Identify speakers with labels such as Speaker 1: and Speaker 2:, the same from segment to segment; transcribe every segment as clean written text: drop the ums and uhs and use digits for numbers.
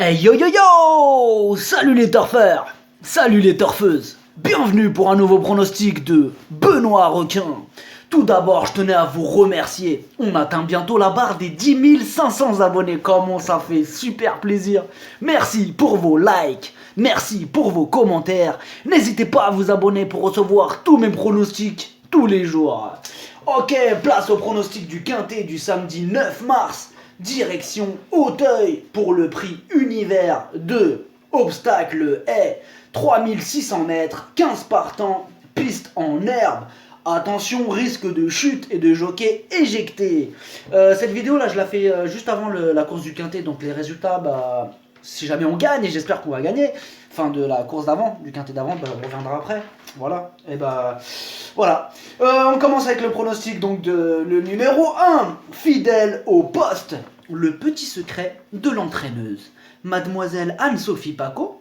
Speaker 1: Hey yo yo yo! Salut les turfeurs! Salut les turfeuses! Bienvenue pour un nouveau pronostic de Benoît Requin. Tout d'abord, je tenais à vous remercier. On atteint bientôt la barre des 10 500 abonnés. Comment ça fait super plaisir. Merci pour vos likes. Merci pour vos commentaires. N'hésitez pas à vous abonner pour recevoir tous mes pronostics tous les jours. Ok, place au pronostic du quintet du samedi 9 mars. Direction Auteuil pour le prix univers de obstacle est 3600 mètres, 15 partants, piste en herbe. Attention, risque de chute et de jockey éjecté. Cette vidéo là je la fais juste avant la course du quintet, donc les résultats, si jamais on gagne, et j'espère qu'on va gagner, enfin de la course d'avant, du quintet d'avant, on reviendra après. Voilà, et voilà. On commence avec le pronostic donc de le numéro 1, fidèle au poste, le petit secret de l'entraîneuse, Mademoiselle Anne-Sophie Paco.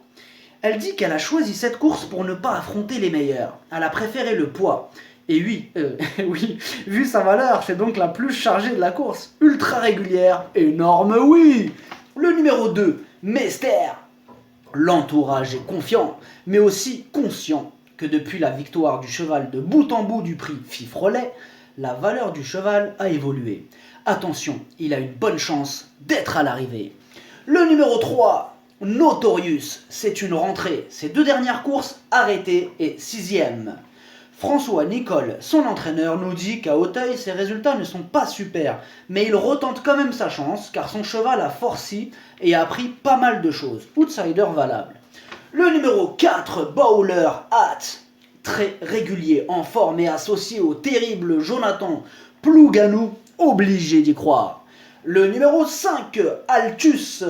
Speaker 1: Elle dit qu'elle a choisi cette course pour ne pas affronter les meilleurs. Elle a préféré le poids. Et oui, oui, vu sa valeur, c'est donc la plus chargée de la course. Ultra régulière, énorme oui. Le numéro 2, Mester. L'entourage est confiant, mais aussi conscient que depuis la victoire du cheval de bout en bout du prix Fifrelet, la valeur du cheval a évolué. Attention, il a une bonne chance d'être à l'arrivée. Le numéro 3, Notorious, c'est une rentrée. Ses 2 dernières courses, arrêtées et 6e. François Nicole, son entraîneur, nous dit qu'à Auteuil, ses résultats ne sont pas super, mais il retente quand même sa chance, car son cheval a forci et a appris pas mal de choses. Outsider valable. Le numéro 4, Bowler Hat, très régulier, en forme et associé au terrible Jonathan Plouganou, obligé d'y croire. Le numéro 5, Altus,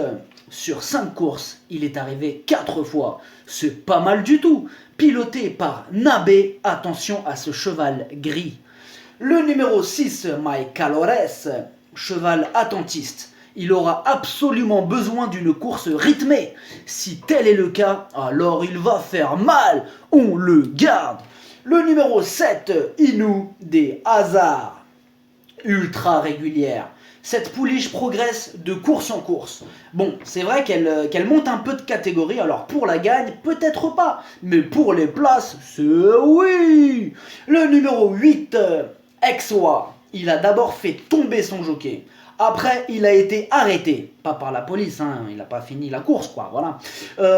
Speaker 1: sur 5 courses, il est arrivé 4 fois. C'est pas mal du tout. Piloté par Nabé, attention à ce cheval gris. Le numéro 6, My Calores, cheval attentiste. Il aura absolument besoin d'une course rythmée. Si tel est le cas, alors il va faire mal. On le garde. Le numéro 7, Inou des Hasards. Ultra régulière. Cette pouliche progresse de course en course. Bon, c'est vrai qu'elle monte un peu de catégorie, alors pour la gagne, peut-être pas, mais pour les places, c'est oui. Le numéro 8, Exwa, il a d'abord fait tomber son jockey. Après, il a été arrêté, pas par la police, il n'a pas fini la course, quoi, voilà.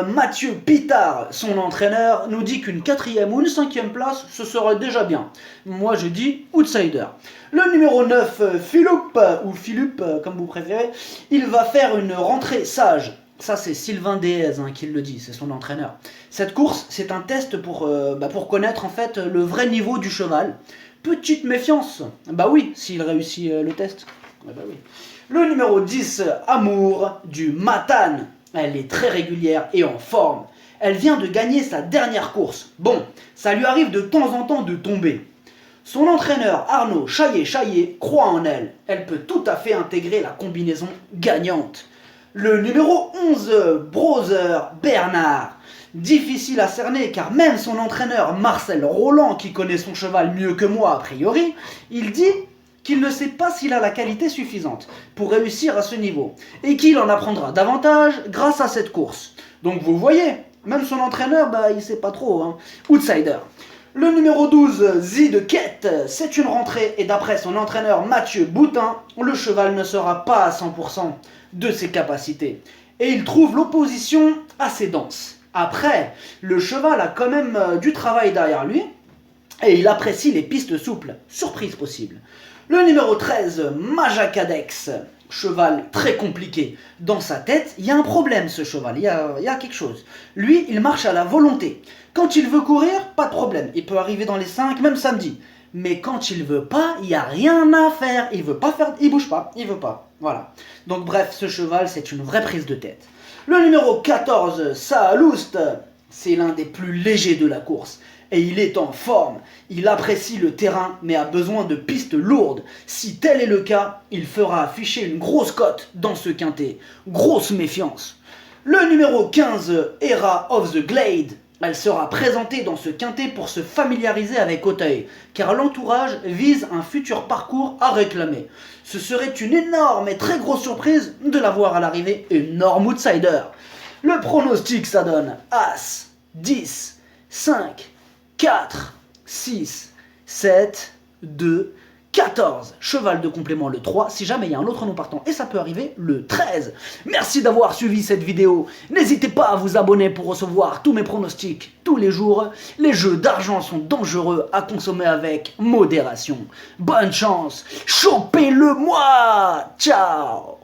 Speaker 1: Mathieu Pitard, son entraîneur, nous dit qu'une 4e ou une 5e place, ce serait déjà bien. Moi, je dis outsider. Le numéro 9, Philippe, comme vous préférez, il va faire une rentrée sage. Ça, c'est Sylvain Déez qui le dit, c'est son entraîneur. Cette course, c'est un test pour connaître en fait le vrai niveau du cheval. Petite méfiance, oui, s'il réussit le test. Oui. Le numéro 10, Amour du Matane. Elle est très régulière et en forme. Elle vient de gagner sa dernière course. Bon, ça lui arrive de temps en temps de tomber. Son entraîneur Arnaud Chaillet croit en elle. Elle peut tout à fait intégrer la combinaison gagnante. Le numéro 11, Brother Bernard. Difficile à cerner car même son entraîneur Marcel Roland, qui connaît son cheval mieux que moi a priori, il dit qu'il ne sait pas s'il a la qualité suffisante pour réussir à ce niveau et qu'il en apprendra davantage grâce à cette course. Donc vous voyez, même son entraîneur, il sait pas trop. Outsider. Le numéro 12, Zid Quête, c'est une rentrée et d'après son entraîneur Mathieu Boutin, le cheval ne sera pas à 100% de ses capacités. Et il trouve l'opposition assez dense. Après, le cheval a quand même du travail derrière lui et il apprécie les pistes souples, surprise possible. Le numéro 13, Majacadex, cheval très compliqué. Dans sa tête, il y a un problème ce cheval, il y a quelque chose. Lui, il marche à la volonté. Quand il veut courir, pas de problème. Il peut arriver dans les 5, même samedi. Mais quand il veut pas, il n'y a rien à faire. Il veut pas faire, il bouge pas, il veut pas. Voilà. Donc bref, ce cheval, c'est une vraie prise de tête. Le numéro 14, Saalust, c'est l'un des plus légers de la course. Et il est en forme. Il apprécie le terrain, mais a besoin de pistes lourdes. Si tel est le cas, il fera afficher une grosse cote dans ce quintet. Grosse méfiance. Le numéro 15, Era of the Glade. Elle sera présentée dans ce quintet pour se familiariser avec Auteuil, car l'entourage vise un futur parcours à réclamer. Ce serait une énorme et très grosse surprise de la voir à l'arrivée, énorme outsider. Le pronostic, ça donne As, 10, 5, 4, 6, 7, 2, 14. Cheval de complément le 3, si jamais il y a un autre nom partant, et ça peut arriver le 13. Merci d'avoir suivi cette vidéo. N'hésitez pas à vous abonner pour recevoir tous mes pronostics tous les jours. Les jeux d'argent sont dangereux à consommer avec modération. Bonne chance, chopez-le moi. Ciao.